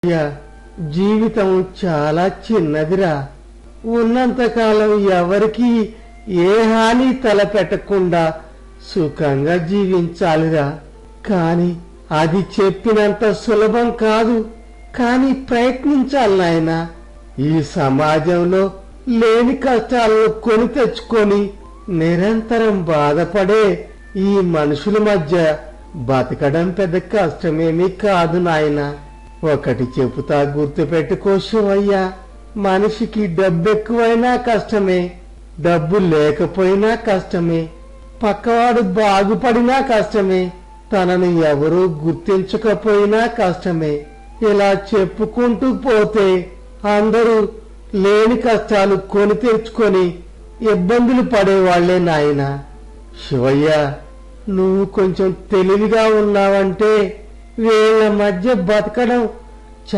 అయ్యా, జీవితం చాలా చిన్నదిరా. ఉన్నంతకాలం ఎవరికి ఏ హాని తలపెట్టకుండా సుఖంగా జీవించాలిరా. కాని అది చెప్పినంత సులభం కాదు. కాని ప్రయత్నించాలి నాయనా. ఈ సమాజంలో లేని కష్టాలను కొని తెచ్చుకొని నిరంతరం బాధపడే ఈ మనుషుల మధ్య బతకడం పెద్ద కష్టమేమీ కాదు నాయనా. ఒకటి చెబుతా, గుర్తుపెట్టుకో శివయ్య. మనిషికి డబ్బు ఎక్కువైనా కష్టమే, డబ్బు లేకపోయినా కష్టమే, పక్కవాడు బాగుపడినా కష్టమే, తనను ఎవరూ గుర్తించకపోయినా కష్టమే. ఇలా చెప్పుకుంటూ పోతే అందరూ లేని కష్టాలు కొని తెచ్చుకొని ఇబ్బందులు పడేవాళ్లే నాయనా. శివయ్య, నువ్వు కొంచెం తెలివిగా ఉన్నావంటే వీళ్ల మధ్య బతకడం